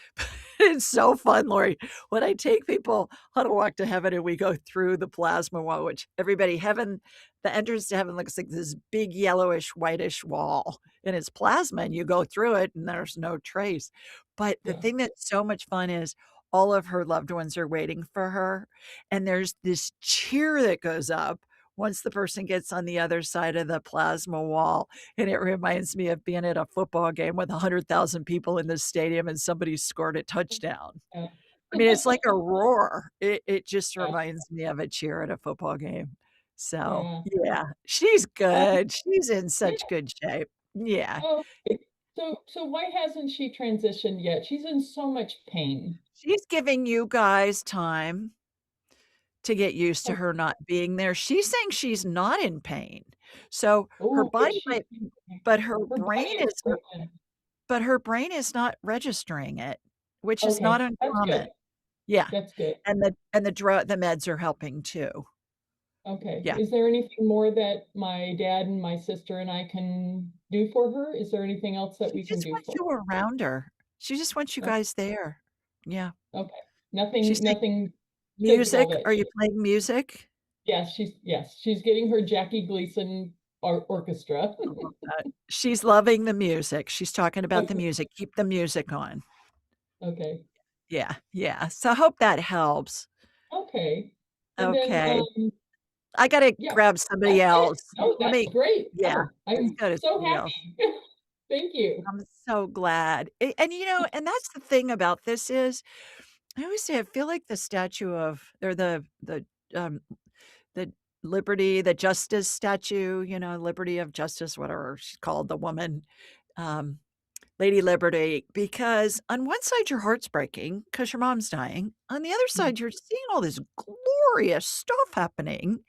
It's so fun, Lori, when I take people on a walk to heaven and we go through the plasma wall, which everybody heaven the entrance to heaven looks like this big yellowish, whitish wall, and it's plasma, and you go through it, and there's no trace. But the yeah, thing that's so much fun is all of her loved ones are waiting for her, and there's this cheer that goes up once the person gets on the other side of the plasma wall, and it reminds me of being at a football game with 100,000 people in the stadium and somebody scored a touchdown. yeah. I mean, it's like a roar. It just Yeah, reminds me of a cheer at a football game. So, yeah. yeah, she's Uh, good. She's in yeah. such good shape. Yeah. Oh, so why hasn't she transitioned yet? She's in so much pain. She's giving you guys time to get used to Oh, her not being there. She's saying she's not in pain. So her oh, but body she might but her her body brain is is not broken. but her brain is not registering it, which is not Okay, that's uncommon. good. Yeah. That's good. And the meds are helping too. Okay. Yeah. Is there anything more that my dad and my sister and I can do for her? Is there anything else that She we can just do wants for you around her. She just wants you her? guys there. Yeah. Okay. She's saying Nothing physical music. that Are you she playing music? yes, she's getting her Jackie Gleason orchestra. I love that. She's loving the music. She's talking about the Okay, music. Keep the music on. okay, Yeah, yeah. So I hope that helps. okay. And then, Okay. I gotta yeah, grab somebody that's it. else. No, Let that's me great. yeah, Oh, let's I'm go to so somebody else. happy. Thank you. I'm so glad. And, and that's the thing about this is, I always say I feel like the statue of or um, the liberty, the justice statue, liberty of justice, whatever she's called, the woman, um, Lady Liberty, because on one side your heart's breaking because your mom's dying. On the other Mm, side, you're seeing all this glorious stuff happening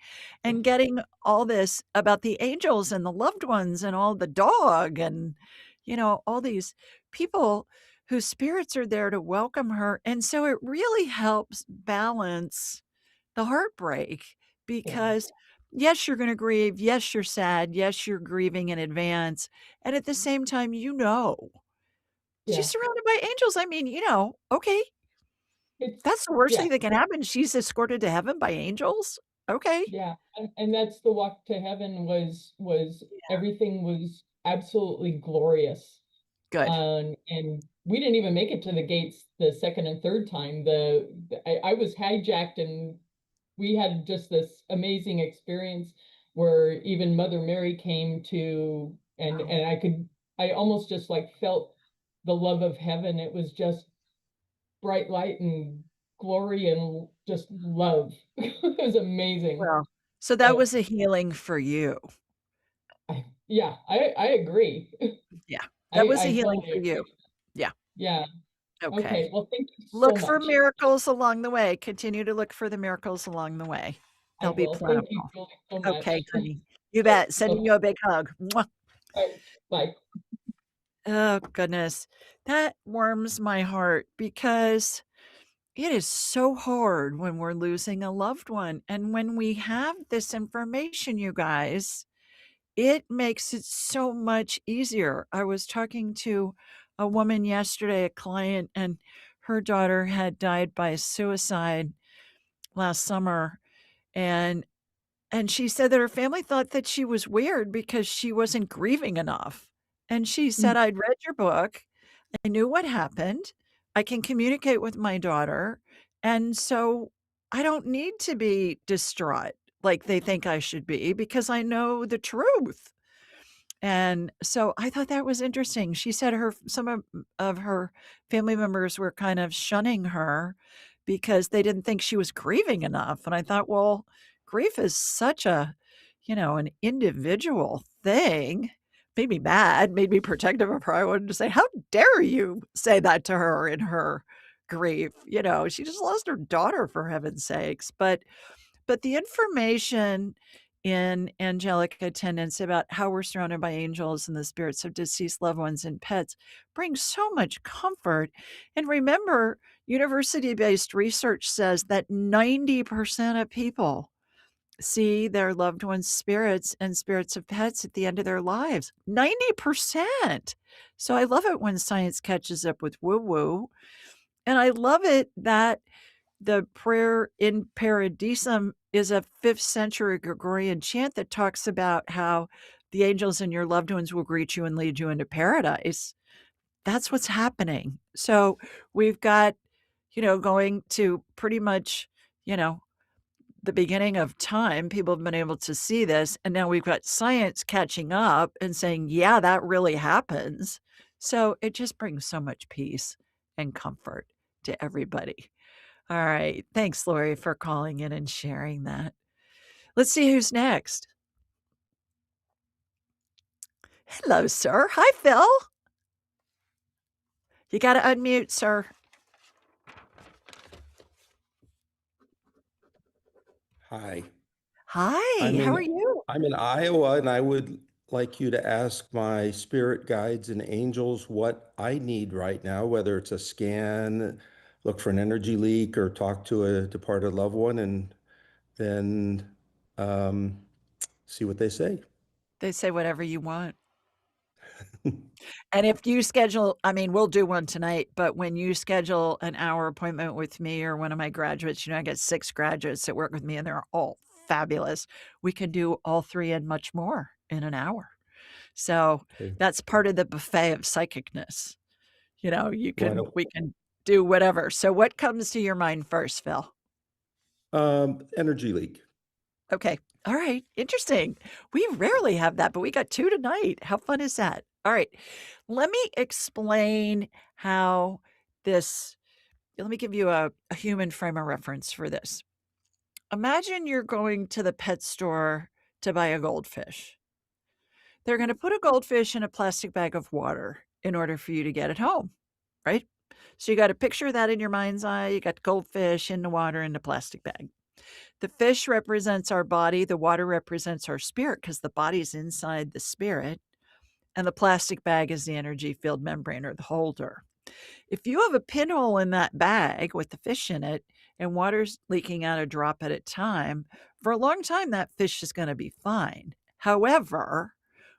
yeah, and getting all this about the angels and the loved ones and all the dog and, all these people whose spirits are there to welcome her. And so it really helps balance the heartbreak yeah, because yes, you're going to grieve. Yes, you're sad. Yes, you're grieving in advance. And at the same time, she's yeah. surrounded by angels. I mean, okay, It's that's the worst yeah. thing that can happen. She's escorted to heaven by angels. Okay, Yeah, and that's the walk to heaven was everything was absolutely glorious. good. And we didn't even make it to the gates the second and third time. I was hijacked and we had just this amazing experience where even Mother Mary came to and I almost just like felt the love of heaven. It was just bright light and glory and just love. It was amazing. Well, so that Uh, was a healing for you. yeah, I agree. Yeah, that was a I healing totally for you. agree. Yeah. Yeah. Okay. Okay. Well, thank you so Look for much. miracles along the way. Continue to look for the miracles along the way. I They'll be will. Thank you, plentiful. Julie, so Okay, much. honey. You bet. Sending Okay. you a big hug. Mwah. All right. Bye. Oh, goodness. That warms my heart because it is so hard when we're losing a loved one. And when we have this information, you guys, it makes it so much easier. I was talking to a woman yesterday, a client, and her daughter had died by suicide last summer. And And she said that her family thought that she was weird because she wasn't grieving enough. And she Mm. said, "I'd read your book. I knew what happened. I can communicate with my daughter. And so I don't need to be distraught like they think I should be because I know the truth." And so I thought that was interesting. She said some of her family members were kind of shunning her because they didn't think she was grieving enough. And I thought, well, grief is such an individual thing. Made me mad, made me protective of her. I wanted to say, how dare you say that to her in her grief? She just lost her daughter for heaven's sakes. But the information in angelic attendance about how we're surrounded by angels and the spirits of deceased loved ones and pets brings so much comfort. And remember, university-based research says that 90% of people see their loved ones' spirits and spirits of pets at the end of their lives. 90%. So I love it when science catches up with woo-woo. And I love it that the prayer in Paradisum is a 5th century Gregorian chant that talks about how the angels and your loved ones will greet you and lead you into paradise. That's what's happening. So we've got, going to pretty much, the beginning of time, people have been able to see this. And now we've got science catching up and saying, yeah, that really happens. So it just brings so much peace and comfort to everybody. All right. Thanks, Lori, for calling in and sharing that. Let's see who's next. Hello, sir. Hi, Phil. You got to unmute, sir. Hi. Hi. How are you? I'm in Iowa, and I would like you to ask my spirit guides and angels what I need right now, whether it's a scan, look for an energy leak, or talk to a departed loved one, and then see what they say. They say whatever you want. And if you schedule, I mean, we'll do one tonight, but when you schedule an hour appointment with me or one of my graduates, I got 6 graduates that work with me and they're all fabulous. We can do all 3 and much more in an hour. So Okay. that's part of the buffet of psychicness. We Well, can do whatever. So what comes to your mind first, Phil? energy leak. Okay. All right. Interesting. We rarely have that, but we got 2 tonight. How fun is that? All right. Let me explain how let me give you a human frame of reference for this. Imagine you're going to the pet store to buy a goldfish. They're going to put a goldfish in a plastic bag of water in order for you to get it home, right? So you got to picture that in your mind's eye. You got goldfish in the water in the plastic bag. The fish represents our body. The water represents our spirit because the body's inside the spirit. And the plastic bag is the energy field membrane or the holder. If you have a pinhole in that bag with the fish in it and water's leaking out a drop at a time, for a long time, that fish is going to be fine. However,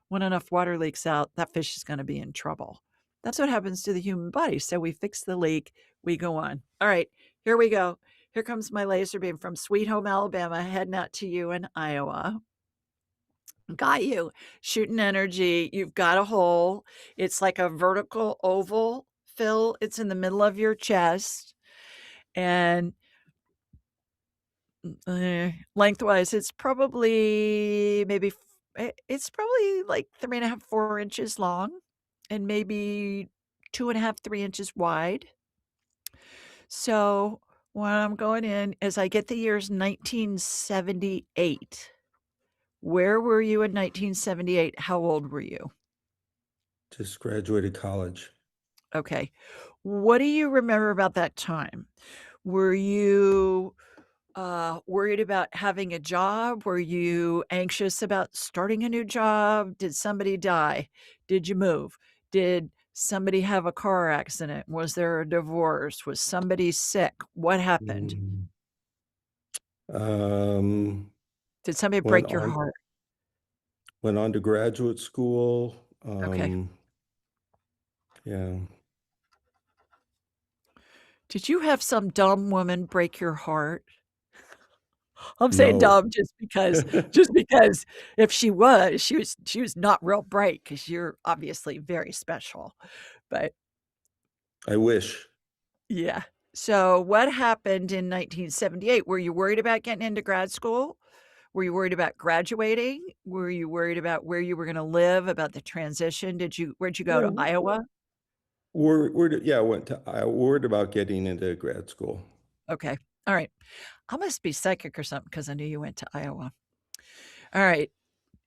when enough water leaks out, that fish is going to be in trouble. That's what happens to the human body. So we fix the leak, we go on. All right, here we go. Here comes my laser beam from Sweet Home, Alabama, heading out to you in Iowa. Got you. Shooting energy. You've got a hole. It's like a vertical oval, Phil. It's in the middle of your chest. And lengthwise, it's probably it's probably like 3.5, 4 inches long and maybe 2.5, 3 inches wide. So when I'm going in, as I get the years 1978, where were you in 1978? How old were you? Just graduated college. Okay. What do you remember about that time? Were you worried about having a job? Were you anxious about starting a new job? Did somebody die? Did you move? Did somebody have a car accident? Was there a divorce? Was somebody sick? What happened? Um, Did somebody went break your on heart? went on to graduate school. Okay. Yeah. Did you have some dumb woman break your heart? I'm saying No. dumb just because if she was not real bright because you're obviously very special. But I wish. yeah. So what happened in 1978? Were you worried about getting into grad school? Were you worried about graduating? Were you worried about where you were gonna live, about the transition? Where'd you go, to Oh, Iowa? Yeah, I worried about getting into grad school. Okay. All right. I must be psychic or something because I knew you went to Iowa. All right.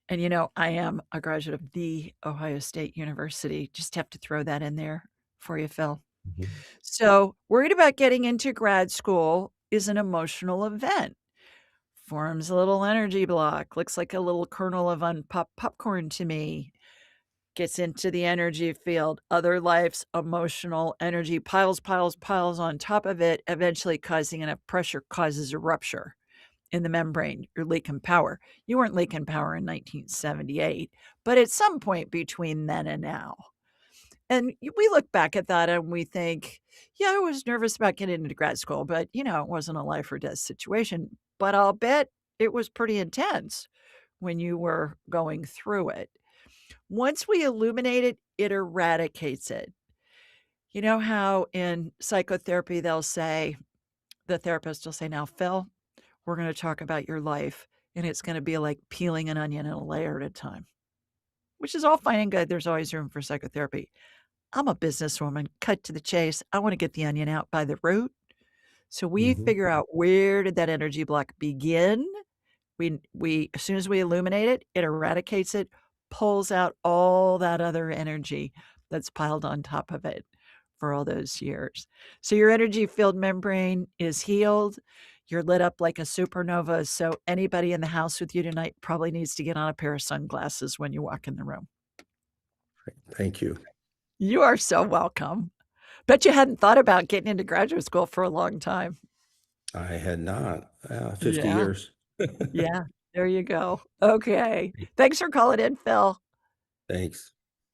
And I am a graduate of the Ohio State University. Just have to throw that in there for you, Phil. Mhm. So, worried about getting into grad school is an emotional event. Forms a little energy block. Looks like a little kernel of unpopped popcorn to me. Gets into the energy field. Other life's emotional energy piles, piles, piles on top of it, eventually causing enough pressure causes a rupture in the membrane. You're leaking power. You weren't leaking power in 1978, but at some point between then and now. And we look back at that and we think, yeah, I was nervous about getting into grad school, but it wasn't a life or death situation. But I'll bet it was pretty intense when you were going through it. Once we illuminate it, it eradicates it. You know how in psychotherapy the therapist will say, now, Phil, we're going to talk about your life, and it's going to be like peeling an onion in a layer at a time, which is all fine and good. There's always room for psychotherapy. I'm a businesswoman, cut to the chase. I want to get the onion out by the root. So we Mhm. figure out, where did that energy block begin? We as soon as we illuminate it, it eradicates it, pulls out all that other energy that's piled on top of it for all those years. So your energy field membrane is healed. You're lit up like a supernova. So anybody in the house with you tonight probably needs to get on a pair of sunglasses when you walk in the room. Thank you. You are so welcome. Bet you hadn't thought about getting into graduate school for a long time. I had not. 50 Yeah. years. Yeah. There you go. Okay. Thanks for calling in, Phil. Thanks.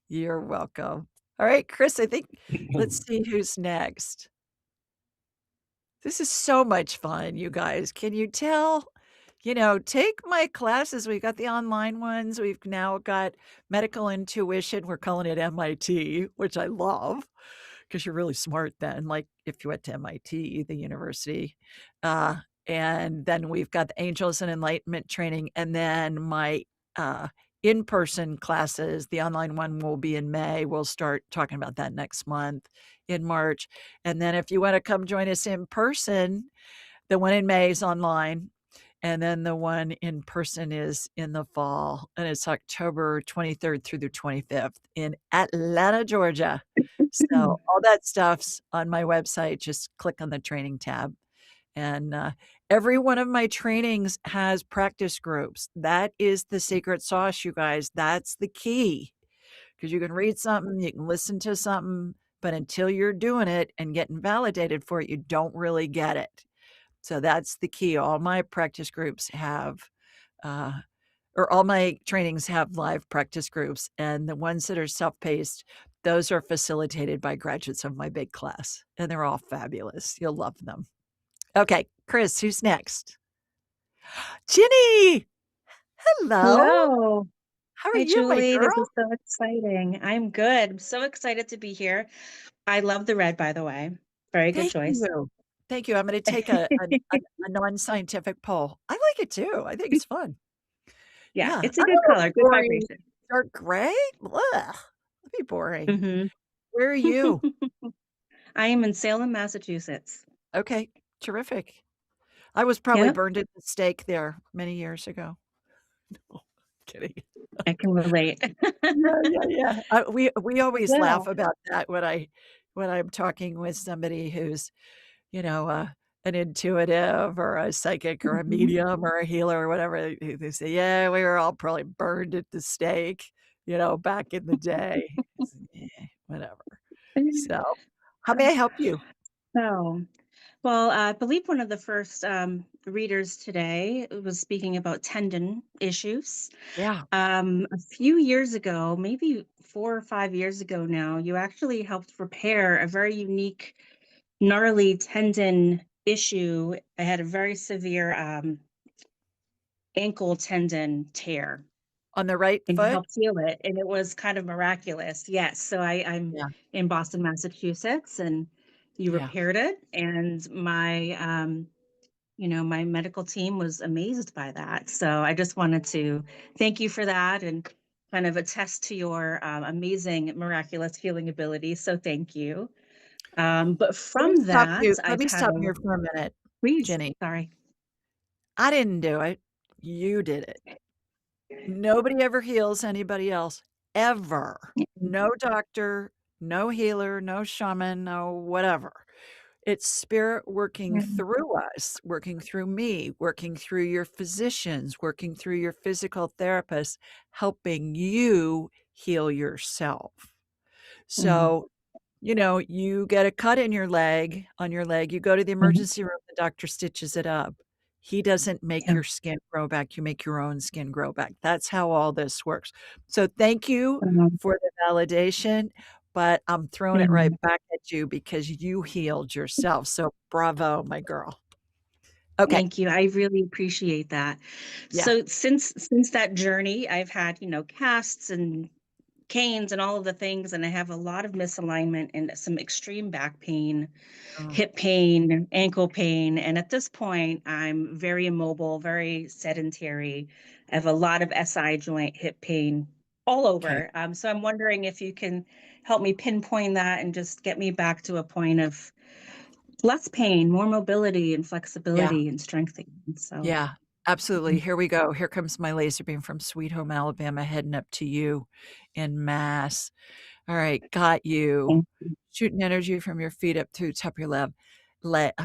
You're welcome. All right, Chris, I think let's see who's next. This is so much fun, you guys. Can you tell? Take my classes. We've got the online ones. We've now got medical intuition. We're calling it MIT, which I love because you're really smart then, like if you went to MIT, the university. Uh, and then we've got the angels and enlightenment training. And then my in-person classes, the online one will be in May. We'll start talking about that next month in March. And then if you want to come join us in person, the one in May is online. And then the one in person is in the fall, and it's October 23rd through the 25th in Atlanta, Georgia. So all that stuff's on my website. Just click on the training tab. And every one of my trainings has practice groups. That is the secret sauce, you guys. That's the key. Because you can read something, you can listen to something, but until you're doing it and getting validated for it, you don't really get it. So that's the key. All my practice groups have, uh, or all my trainings have live practice groups, and the ones that are self-paced, those are facilitated by graduates of my big class, and they're all fabulous. You'll love them. Okay, Chris, who's next? Ginny! Hello. Hello. How are Hi, you, my Julie. This girl? is so exciting. I'm good. I'm so excited to be here. I love the red, by the way. Very good Thank choice. you. Thank you. I'm gonna take a non-scientific poll. I like it too. I think it's fun. Yeah, Yeah. it's a I'm good a little color, good boring. vibration. Dark gray? Ugh, that'd be boring. hmm Where are you? I am in Salem, Massachusetts. Okay, terrific. I was probably Yep, burned at the stake there many years ago. No, kidding. I can relate. Yeah, yeah, yeah. We always Yeah. laugh about that when I'm talking with somebody who's, an intuitive or a psychic or a Mhm. medium or a healer or whatever. They say, "Yeah, we were all probably burned at the stake, back in the day." I said, "Yeah, whatever." So, how may I help you? So, well, I believe one of the first readers today was speaking about tendon issues. Yeah. A few years ago, maybe 4 or 5 years ago now, you actually helped repair a very unique, gnarly tendon issue. I had a very severe ankle tendon tear On the right and foot? helped heal it. And it was kind of miraculous. Yes. So I'm Yeah, in Boston, Massachusetts, and you yeah. repaired it. And my medical team was amazed by that. So I just wanted to thank you for that and kind of attest to your amazing, miraculous healing ability. So thank you. But from that, Let I've me had stop a you for a minute, please, Ginny. sorry. I didn't do it. You did it. Nobody ever heals anybody else, ever. No doctor, no healer, no shaman, no whatever. It's spirit working through us, working through me, working through your physicians, working through your physical therapists, helping you heal yourself. So, you get a cut in your leg, on your leg, you go to the emergency room, the doctor stitches it up. He doesn't make Yeah. your skin grow back, you make your own skin grow back. That's how all this works. So thank you for the validation, but I'm throwing it right back at you because you healed yourself. So bravo, my girl. Okay. Thank you. I really appreciate that. Yeah. So since that journey, I've had, casts and canes and all of the things, and I have a lot of misalignment and some extreme back pain, Oh, hip pain, ankle pain, and at this point, I'm very immobile, very sedentary. I have a lot of SI joint hip pain all okay. over. So I'm wondering if you can help me pinpoint that and just get me back to a point of less pain, more mobility and Yeah. flexibility and strengthening. So, Yeah, absolutely. Here we go. Here comes my laser beam from Sweet Home, Alabama, heading up to you in mass. All right, got you. thank you. Shooting energy from your feet up through top of your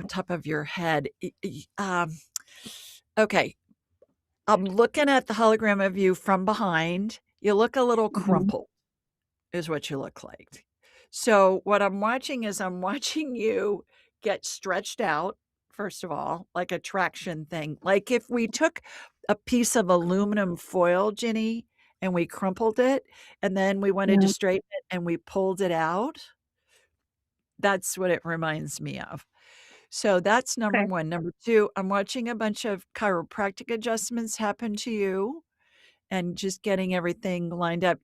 top of your head. Okay, I'm looking at the hologram of you from behind. You look a little Mhm. crumpled, is what you look like. So what I'm watching is I'm watching you get stretched out, first of all, like a traction thing. Like if we took a piece of aluminum foil, Ginny, and we crumpled it, and then we wanted to Yeah. straighten it and we pulled it out, that's what it reminds me of. So that's number Okay. 1. Number 2, I'm watching a bunch of chiropractic adjustments happen to you and just getting everything lined up.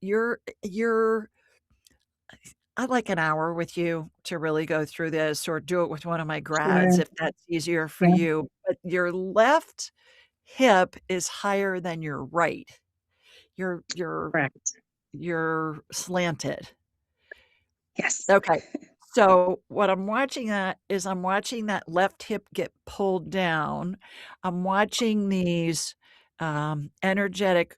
I'd like an hour with you to really go through this or do it with one of my grads Sure. if that's easier for Yeah. you. But your left hip is higher than your right. You're you're Correct. you're slanted. Yes. Okay. So what I'm watching at is I'm watching that left hip get pulled down. I'm watching these energetic.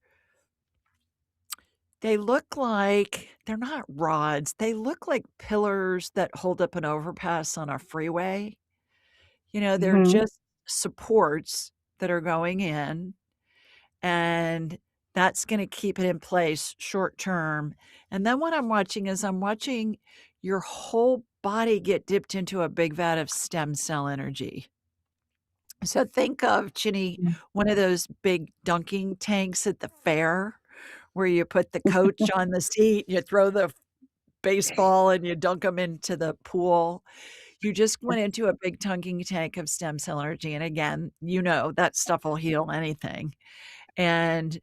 They look like they're not rods. They look like pillars that hold up an overpass on a freeway. They're Mhm. just supports that are going in, and that's gonna keep it in place short term. And then what I'm watching is I'm watching your whole body get dipped into a big vat of stem cell energy. So think of, Ginny, Mm. one of those big dunking tanks at the fair where you put the coach on the seat, you throw the baseball and you dunk them into the pool. You just went into a big dunking tank of stem cell energy, and again, that stuff will heal anything. And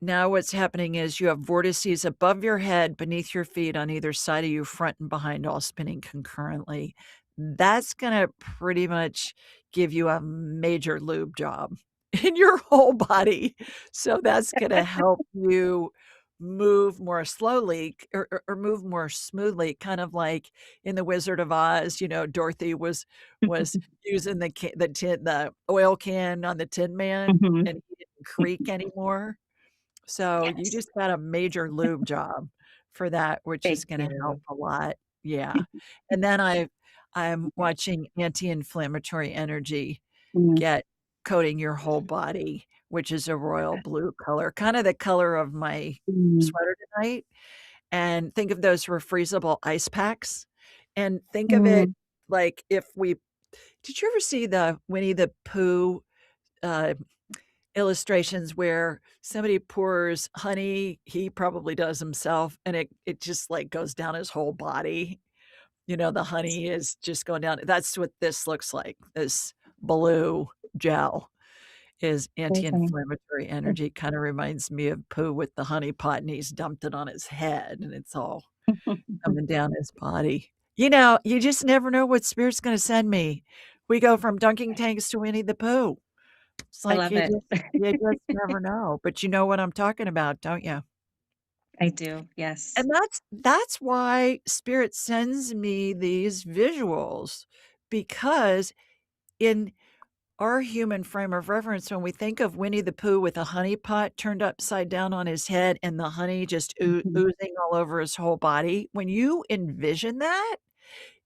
now what's happening is you have vortices above your head, beneath your feet, on either side of you, front and behind, all spinning concurrently. That's gonna pretty much give you a major lube job in your whole body. So that's gonna help you move more slowly or move more smoothly, kind of like in The Wizard of Oz, Dorothy was using the oil can on the Tin Man, Mhm. and he didn't creak anymore. So you Yes. just got a major lube job for that, which is Thank gonna help you. a lot. Yeah. And then I'm watching anti-inflammatory energy Mm. get coating your whole body, which is a royal blue color, kinda the color of my Mm. sweater tonight. And think of those refreezable ice packs, and think of it Mm. like if we did you ever see the Winnie the Pooh, uh illustrations where somebody pours honey, he probably does himself, and it just, like, goes down his whole body. The honey is just going down. That's what this looks like, this blue gel, His Okay. anti-inflammatory energy kind of reminds me of Pooh with the honey pot, and he's dumped it on his head, and it's all coming down his body. You know, you just never know what spirit's gonna send me. We go from dunking tanks to Winnie the Pooh. It's I like love it. you just never know, but you know what I'm talking about, don't you? I do. Yes. And that's why spirit sends me these visuals, because in our human frame of reference, when we think of Winnie the Pooh with a honey pot turned upside down on his head and the honey just Mhm. oozing all over his whole body, when you envision that,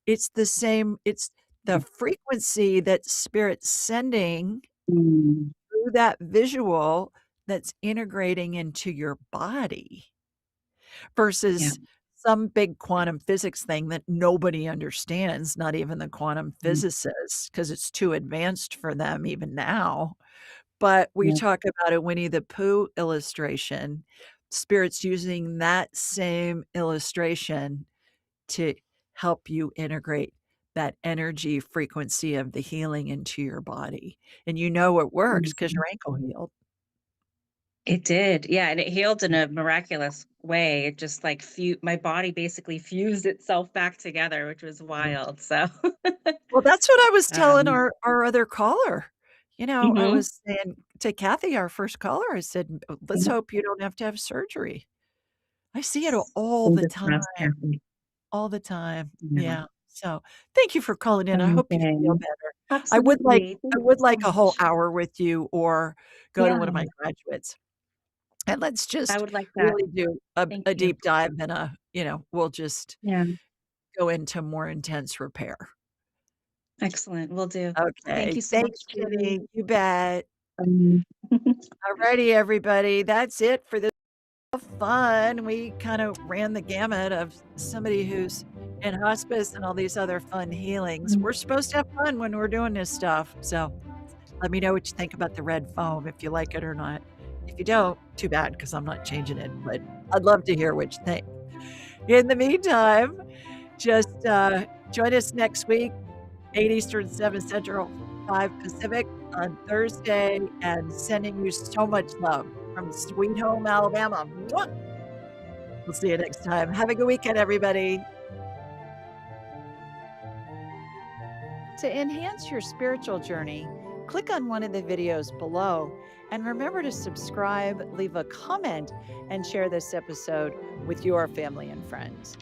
it's the same, it's the frequency that spirit's sending Mm. through that visual that's integrating into your body Yeah. versus some big quantum physics thing that nobody understands, not even the quantum Mm. physicists, because it's too advanced for them even now. But we Yeah. talk about a Winnie the Pooh illustration, spirit's using that same illustration to help you integrate that energy frequency of the healing into your body. And you know it works because Mhm. your ankle healed. It did. Yeah, and it healed in a miraculous way. It just like my body basically fused itself back together, which was wild. So, Well, that's what I was telling um, our other caller. You know, I mhm. was saying to Kathy, our first caller, I said, "Let's Yeah. hope you don't have to have surgery." I see it all the Fingers time, crossed, Kathy. all the time. Yeah. Yeah. So, thank you for calling in. I hope you feel Okay. better. Absolutely. I Thank you would so like a whole much. hour with you or go to Yeah, one of my graduates. And let's I just would like that. really do Thank a you. deep dive and we'll just Yeah. go into more intense repair. Excellent. Will do. Thank Okay. you so much, Thanks, Julie. Ginny. You bet. Um, Alrighty, everybody. That's it for this fun. We kind of ran the gamut of somebody who's in hospice and all these other fun healings. We're supposed to have fun when we're doing this stuff. So let me know what you think about the red foam, if you like it or not. If you don't, too bad, because I'm not changing it, but I'd love to hear what you think. In the meantime, just join us next week, 8 Eastern, 7 Central, 5 Pacific on Thursday, and sending you so much love from Sweet Home, Alabama. Mwah! We'll see you next time. Have a good weekend, everybody. To enhance your spiritual journey, click on one of the videos below and remember to subscribe, leave a comment, and share this episode with your family and friends.